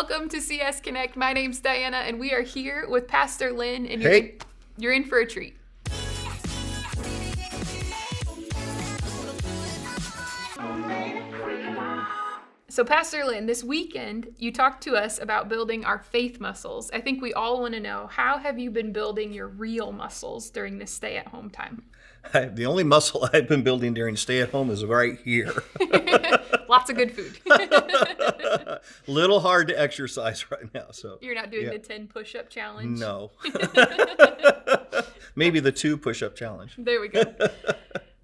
Welcome to CS Connect. My name's Diana, and we are here with Pastor Lynn, and you're in for a treat. So Pastor Lynn, this weekend, you talked to us about building our faith muscles. I think we all want to know, how have you been building your real muscles during this stay-at-home time? The only muscle I've been building during stay-at-home is right here. Lots of good food. Little hard to exercise right now. So You're not doing the 10 push-up challenge? No. Maybe the 2 push-up challenge. There we go.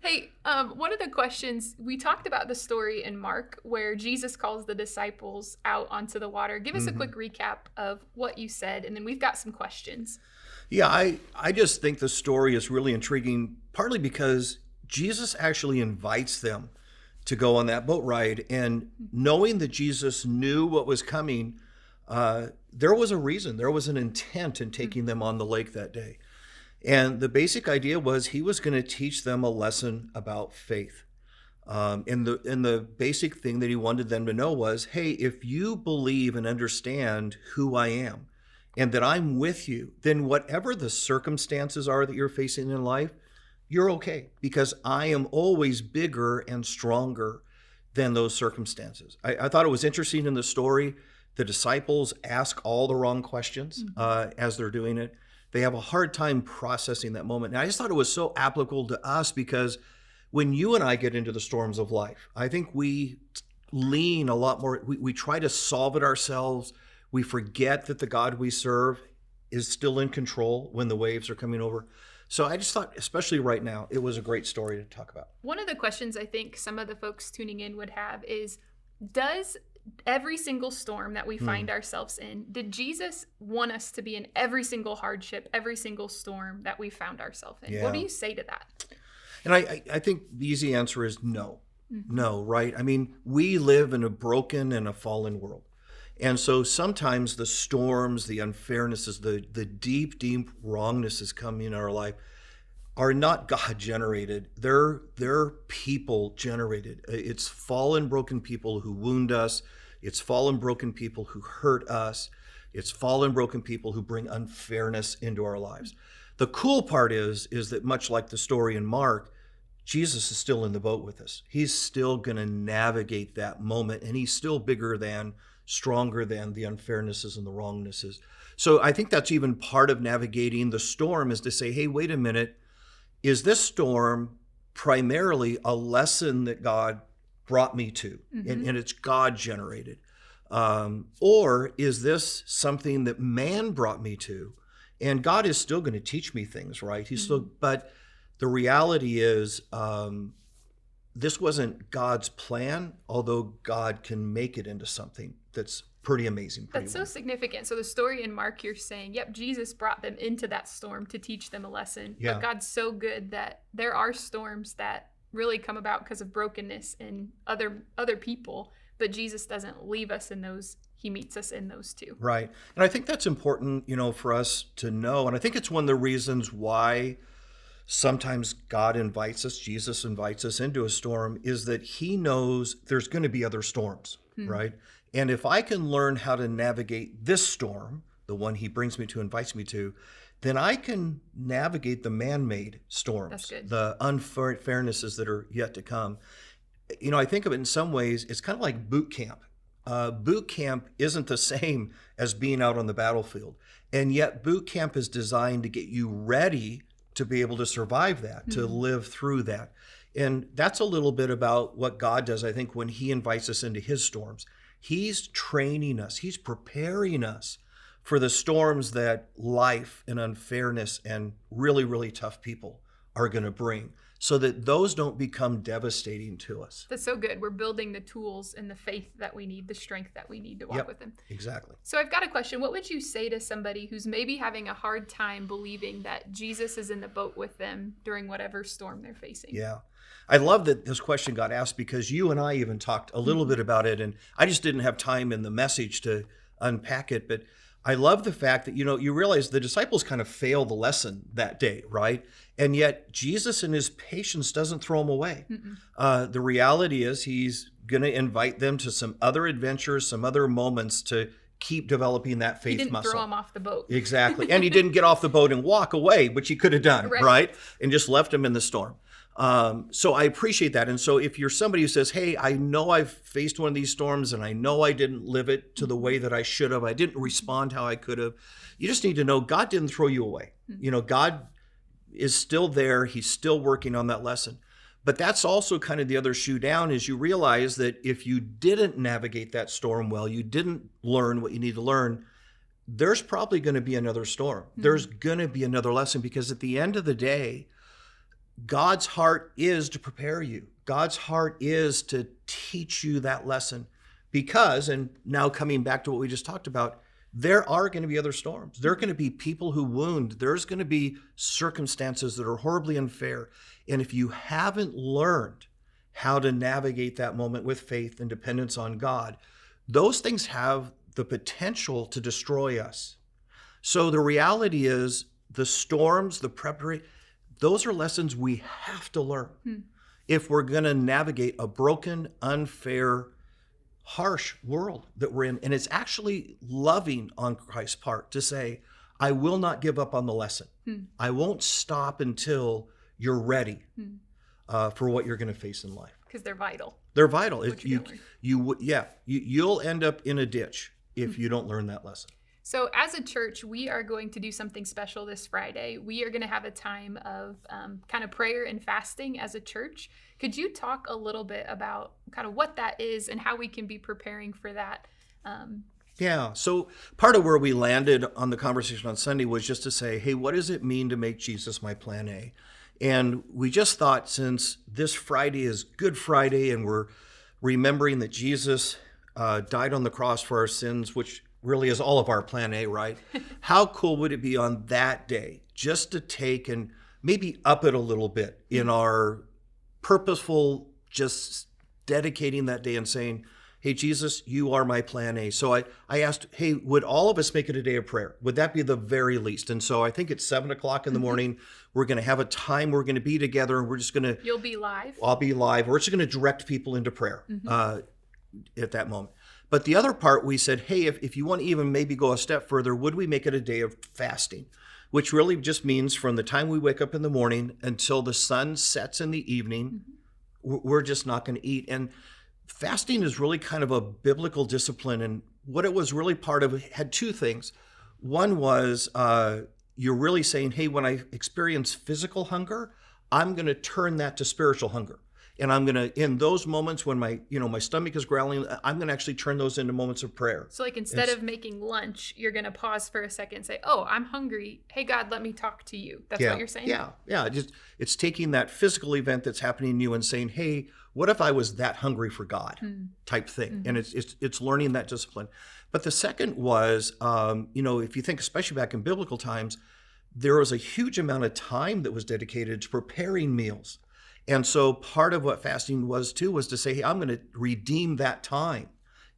Hey, one of the questions, we talked about the story in Mark where Jesus calls the disciples out onto the water. Give us a quick recap of what you said, and then we've got some questions. Yeah, I just think the story is really intriguing, partly because Jesus actually invites them to go on that boat ride. And knowing that Jesus knew what was coming, there was a reason, there was an intent in taking them on the lake that day. And the basic idea was he was going to teach them a lesson about faith. And the basic thing that he wanted them to know was, hey, if you believe and understand who I am and that I'm with you, then whatever the circumstances are that you're facing in life, you're okay, because I am always bigger and stronger than those circumstances. I thought it was interesting in the story, the disciples ask all the wrong questions as they're doing it. They have a hard time processing that moment. And I just thought it was so applicable to us, because when you and I get into the storms of life, I think we lean a lot more, we try to solve it ourselves. We forget that the God we serve is still in control when the waves are coming over. So I just thought, especially right now, it was a great story to talk about. One of the questions I think some of the folks tuning in would have is, does every single storm that we find ourselves in, did Jesus want us to be in every single hardship, every single storm that we found ourselves in? Yeah. What do you say to that? And I think the easy answer is no. No, right? I mean, we live in a broken and a fallen world. And so sometimes the storms, the unfairnesses, the deep, deep wrongnesses coming in our life are not God generated. They're people generated. It's fallen, broken people who wound us. It's fallen, broken people who hurt us. It's fallen, broken people who bring unfairness into our lives. The cool part is that much like the story in Mark, Jesus is still in the boat with us. He's still going to navigate that moment, and he's still bigger than, stronger than the unfairnesses and the wrongnesses. So I think that's even part of navigating the storm, is to say, hey, wait a minute. Is this storm primarily a lesson that God brought me to, and it's God generated? Or is this something that man brought me to? And God is still going to teach me things, right? He's still, but the reality is, this wasn't God's plan, although God can make it into something that's pretty amazing. That's so significant. So the story in Mark, you're saying, yep, Jesus brought them into that storm to teach them a lesson. Yeah. But God's so good that there are storms that really come about because of brokenness in other people, but Jesus doesn't leave us in those. He meets us in those too. Right. And I think that's important, for us to know. And I think it's one of the reasons why sometimes God invites us, Jesus invites us into a storm, is that he knows there's going to be other storms, right? And if I can learn how to navigate this storm, the one he brings me to, invites me to, then I can navigate the man-made storms, That's good. the unfairnesses that are yet to come. I think of it in some ways, it's kind of like boot camp. Boot camp isn't the same as being out on the battlefield. And yet boot camp is designed to get you ready to be able to survive that, to live through that. And that's a little bit about what God does, I think, when he invites us into his storms. He's training us. He's preparing us for the storms that life and unfairness and really, really tough people are going to bring, so that those don't become devastating to us. That's so good. We're building the tools and the faith that we need, the strength that we need to walk with him. Exactly. So I've got a question. What would you say to somebody who's maybe having a hard time believing that Jesus is in the boat with them during whatever storm they're facing? Yeah. I love that this question got asked, because you and I even talked a little bit about it, and I just didn't have time in the message to unpack it. But I love the fact that, you realize the disciples kind of failed the lesson that day, right? And yet Jesus in his patience doesn't throw them away. The reality is he's going to invite them to some other adventures, some other moments to keep developing that faith He didn't muscle. throw him off the boat. Exactly. And he didn't get off the boat and walk away, which he could have done, Right. right? And just left him in the storm. So I appreciate that. And so if you're somebody who says, hey, I know I've faced one of these storms and I know I didn't live it to the way that I should have, I didn't respond how I could have, you just need to know God didn't throw you away. You know, God is still there. He's still working on that lesson. But that's also kind of the other shoe down, is you realize that if you didn't navigate that storm well, you didn't learn what you need to learn, there's probably going to be another storm. There's going to be another lesson, because at the end of the day, God's heart is to prepare you. God's heart is to teach you that lesson, because, and now coming back to what we just talked about, there are going to be other storms. There are going to be people who wound. There's going to be circumstances that are horribly unfair. And if you haven't learned how to navigate that moment with faith and dependence on God, those things have the potential to destroy us. So the reality is, the storms, the preparation, those are lessons we have to learn if we're going to navigate a broken, unfair, harsh world that we're in. And it's actually loving on Christ's part to say, I will not give up on the lesson. I won't stop until you're ready for what you're going to face in life. Because they're vital. They're vital. You'll end up in a ditch if you don't learn that lesson. So as a church, we are going to do something special this Friday. We are going to have a time of kind of prayer and fasting as a church. Could you talk a little bit about kind of what that is and how we can be preparing for that? Yeah. So part of where we landed on the conversation on Sunday was just to say, hey, what does it mean to make Jesus my plan A? And we just thought, since this Friday is Good Friday and we're remembering that Jesus died on the cross for our sins, which really is all of our plan A, right? How cool would it be on that day just to take and maybe up it a little bit in our purposeful, just dedicating that day and saying, hey, Jesus, you are my plan A. So I asked, hey, would all of us make it a day of prayer? Would that be the very least? And so I think it's 7:00 in the morning. We're going to have a time we're going to be together, and we're just going to... You'll be live. I'll be live. We're just going to direct people into prayer at that moment. But the other part, we said, hey, if you want to even maybe go a step further, would we make it a day of fasting? Which really just means from the time we wake up in the morning until the sun sets in the evening, we're just not going to eat. And fasting is really kind of a biblical discipline. And what it was really part of, it had two things. One was you're really saying, hey, when I experience physical hunger, I'm going to turn that to spiritual hunger. And I'm going to, in those moments when my stomach is growling, I'm going to actually turn those into moments of prayer. So like instead of making lunch, you're going to pause for a second and say, oh, I'm hungry. Hey, God, let me talk to you. That's what you're saying? Yeah. It's taking that physical event that's happening in you and saying, hey, what if I was that hungry for God type thing? And it's learning that discipline. But the second was, if you think, especially back in biblical times, there was a huge amount of time that was dedicated to preparing meals. And so part of what fasting was too was to say, hey, I'm going to redeem that time,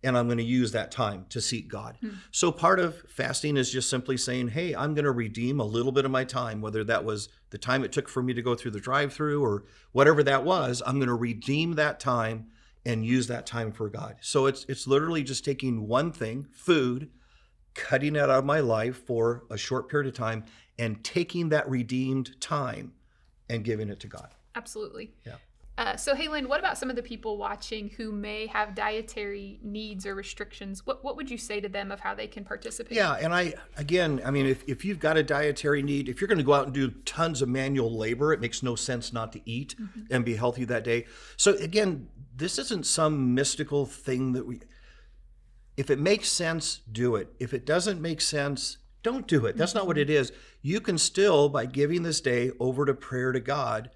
and I'm going to use that time to seek God. So part of fasting is just simply saying, hey, I'm going to redeem a little bit of my time, whether that was the time it took for me to go through the drive-through or whatever that was. I'm going to redeem that time and use that time for God. So it's literally just taking one thing, food, cutting it out of my life for a short period of time, and taking that redeemed time and giving it to God. Absolutely. Yeah. So, Halen, what about some of the people watching who may have dietary needs or restrictions? What would you say to them of how they can participate? Yeah, and if you've got a dietary need, if you're going to go out and do tons of manual labor, it makes no sense not to eat and be healthy that day. So again, this isn't some mystical thing that if it makes sense, do it. If it doesn't make sense, don't do it. That's not what it is. You can still, by giving this day over to prayer to God,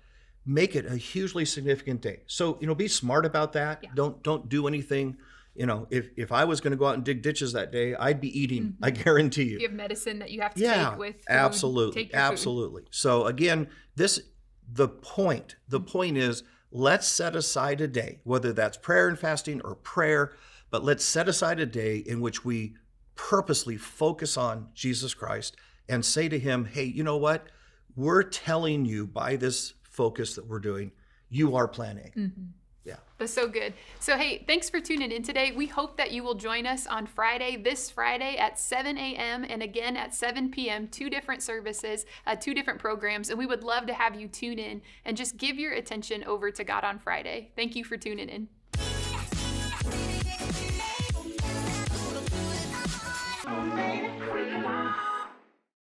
make it a hugely significant day. So, be smart about that. Yeah. Don't do anything. If I was going to go out and dig ditches that day, I'd be eating. I guarantee you. If you have medicine that you have to take with food, absolutely. take your food. So again, the point is, let's set aside a day, whether that's prayer and fasting or prayer, but let's set aside a day in which we purposely focus on Jesus Christ and say to him, hey, you know what? We're telling you by this focus that we're doing, you are plan A. Yeah. That's so good. So, hey, thanks for tuning in today. We hope that you will join us on this Friday at 7 a.m. and again at 7 p.m., 2 different services, 2 different programs. And we would love to have you tune in and just give your attention over to God on Friday. Thank you for tuning in.